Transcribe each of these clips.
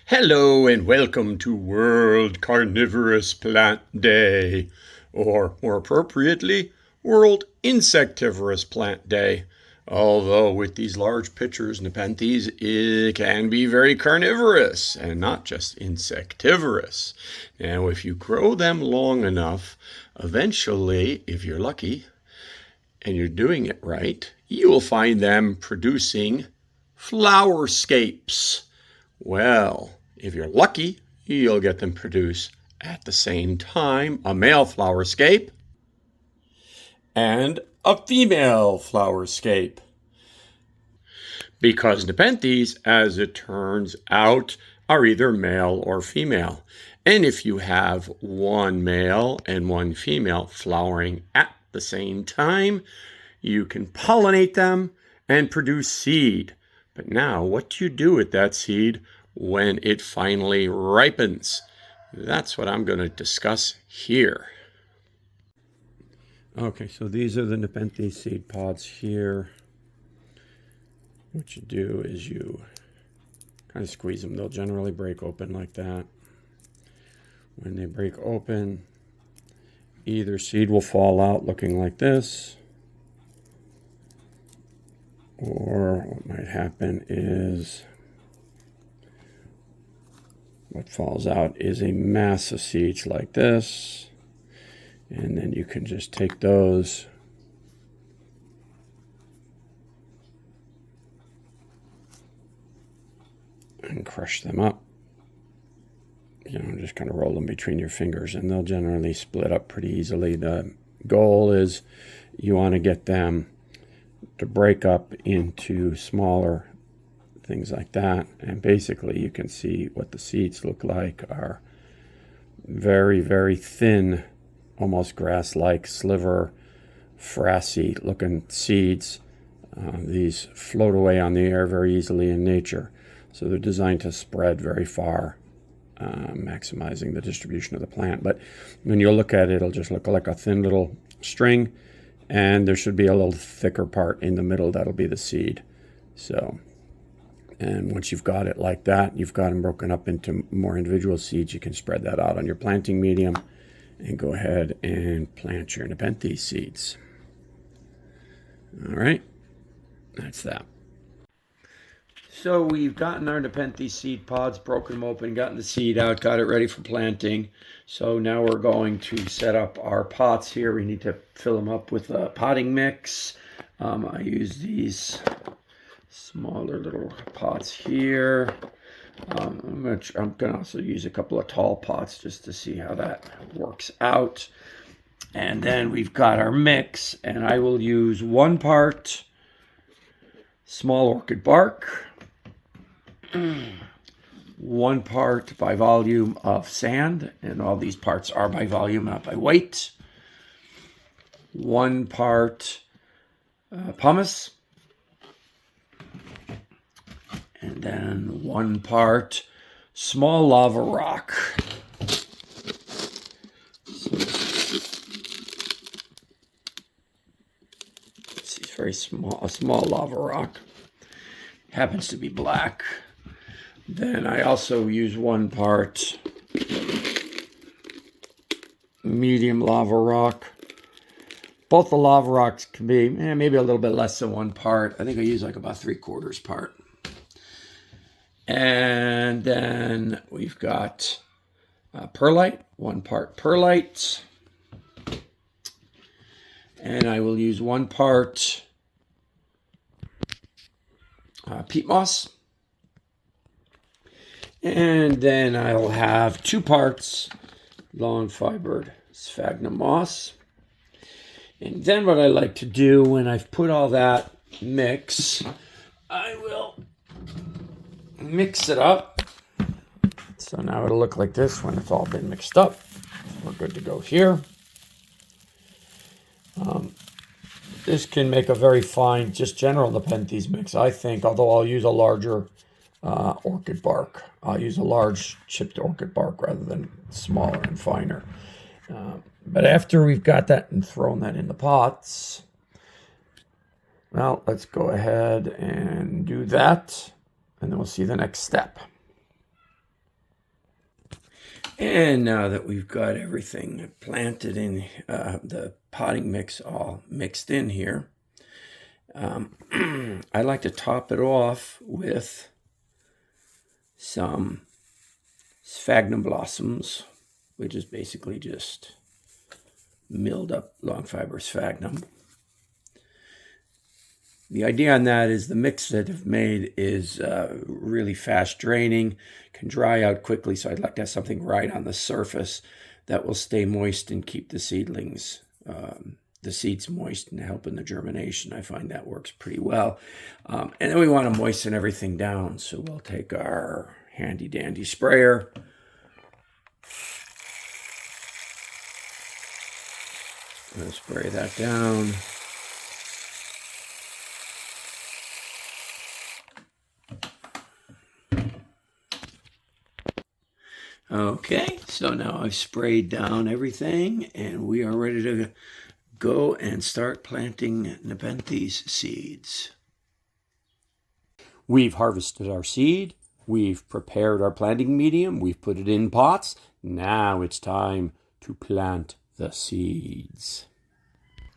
Hello and welcome to World Carnivorous Plant Day, or more appropriately, World Insectivorous Plant Day. Although with these large pitchers, Nepenthes, it can be very carnivorous and not just insectivorous. Now, if you grow them long enough, eventually, if you're lucky and you're doing it right, you will find them producing flowerscapes. Well, if you're lucky, you'll get them produce at the same time a male flowerscape and a female flowerscape. Because Nepenthes, as it turns out, are either male or female. And if you have one male and one female flowering at the same time, you can pollinate them and produce seed. But now, what do you do with that seed when it finally ripens? That's what I'm going to discuss here. Okay, so these are the Nepenthes seed pods here. What you do is you kind of squeeze them. They'll generally break open like that. When they break open, either seed will fall out looking like this, or what might happen is what falls out is a mass of seeds like this. And then you can just take those and crush them up. Just kind of roll them between your fingers and they'll generally split up pretty easily. The goal is you want to get them to break up into smaller things like that. And basically you can see what the seeds look like are very, very thin, almost grass-like, sliver, frassy looking seeds. These float away on the air very easily in nature. So they're designed to spread very far, maximizing the distribution of the plant. But when you look at it, it'll just look like a thin little string, and there should be a little thicker part in the middle that'll be the seed. And once you've got it like that, you've got them broken up into more individual seeds, you can spread that out on your planting medium and go ahead and plant your Nepenthes seeds. All right, that's that. So we've gotten our Nepenthes seed pods, broken them open, gotten the seed out, got it ready for planting. So now we're going to set up our pots here. We need to fill them up with a potting mix. I use these smaller little pots here. I'm going to also use a couple of tall pots just to see how that works out. And then we've got our mix, and I will use 1 part small orchid bark, 1 part by volume of sand, and all these parts are by volume, not by weight, 1 part pumice, and then 1 part small lava rock. It's very small, a small lava rock. Happens to be black. Then I also use 1 part medium lava rock. Both the lava rocks can be maybe a little bit less than 1 part. I think I use like about 3/4 part. And then we've got perlite, 1 part perlite. And I will use 1 part peat moss. And then I'll have 2 parts long fibered sphagnum moss. And then what I like to do when I've put all that mix, I will mix it up. So now it'll look like this when it's all been mixed up. We're good to go here. This can make a very fine, just general Nepenthes mix, I think, although I'll use a larger orchid bark. I'll use a large chipped orchid bark rather than smaller and finer. But after we've got that and thrown that in the pots, well, let's go ahead and do that, and then we'll see the next step. And now that we've got everything planted in, the potting mix all mixed in here, I like to top it off with some sphagnum blossoms, which is basically just milled up long fiber sphagnum. The idea on that is the mix that I've made is really fast draining, can dry out quickly, so I'd like to have something right on the surface that will stay moist and keep the seedlings, the seeds moist and help in the germination. I find that works pretty well. And then we want to moisten everything down, so we'll take our handy dandy sprayer. And spray that down. Okay, so now I've sprayed down everything and we are ready to go and start planting Nepenthes seeds. We've harvested our seed, we've prepared our planting medium, we've put it in pots. Now it's time to plant the seeds.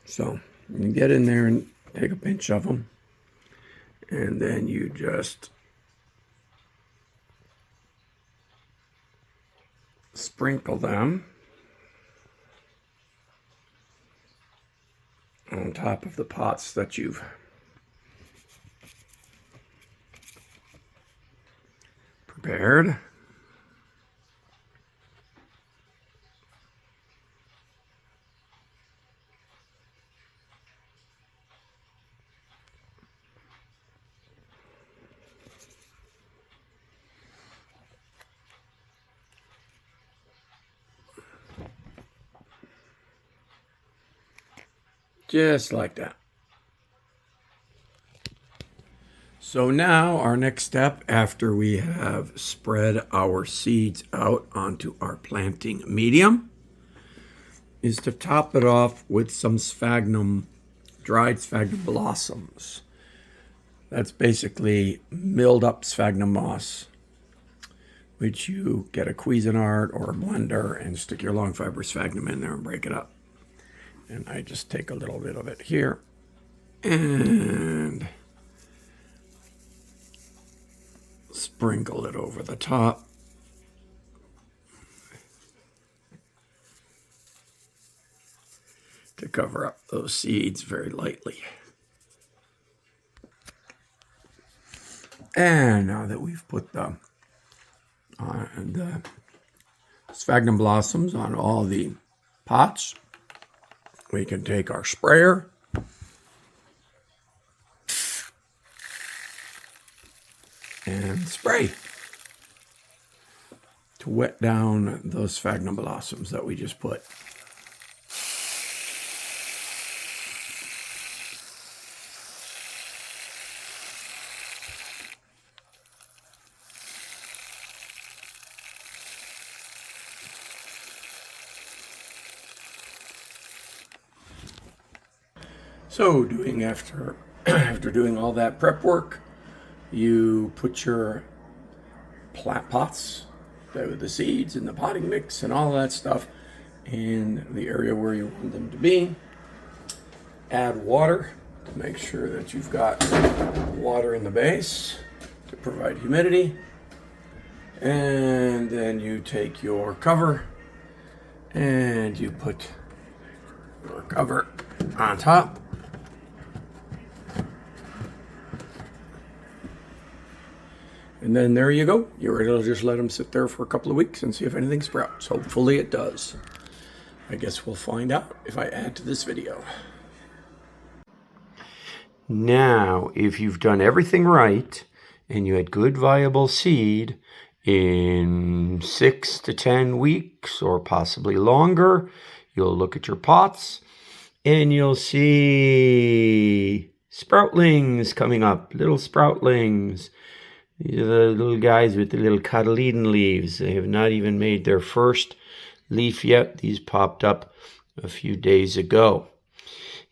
So you get in there and take a pinch of them, and then you just sprinkle them on top of the pots that you've prepared. Just like that. So now our next step, after we have spread our seeds out onto our planting medium, is to top it off with some sphagnum, dried sphagnum blossoms. That's basically milled up sphagnum moss, which you get a Cuisinart or a blender and stick your long fiber sphagnum in there and break it up. And I just take a little bit of it here and sprinkle it over the top. To cover up those seeds very lightly. And now that we've put the sphagnum blossoms on all the pots, we can take our sprayer and spray to wet down those sphagnum blossoms that we just put. So after doing all that prep work, you put your pots, the seeds and the potting mix and all that stuff in the area where you want them to be. Add water to make sure that you've got water in the base to provide humidity. And then you take your cover and you put your cover on top. And then there you go. You're ready to just let them sit there for a couple of weeks and see if anything sprouts. Hopefully it does. I guess we'll find out if I add to this video. Now, if you've done everything right and you had good viable seed, in 6 to 10 weeks or possibly longer, you'll look at your pots and you'll see sproutlings coming up, little sproutlings. These are the little guys with the little cotyledon leaves. They have not even made their first leaf yet. These popped up a few days ago.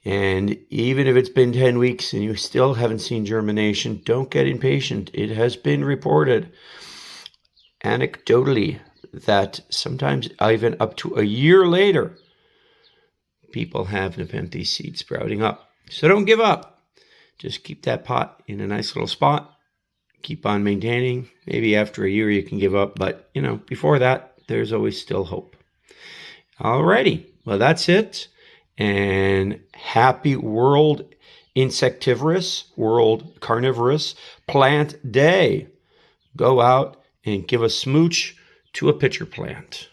And even if it's been 10 weeks and you still haven't seen germination, don't get impatient. It has been reported anecdotally that sometimes even up to a year later, people have Nepenthes seed sprouting up. So don't give up. Just keep that pot in a nice little spot. Keep on maintaining. Maybe after a year you can give up, but before that, there's always still hope. Alrighty, well that's it. And happy World Insectivorous, World Carnivorous Plant Day. Go out and give a smooch to a pitcher plant.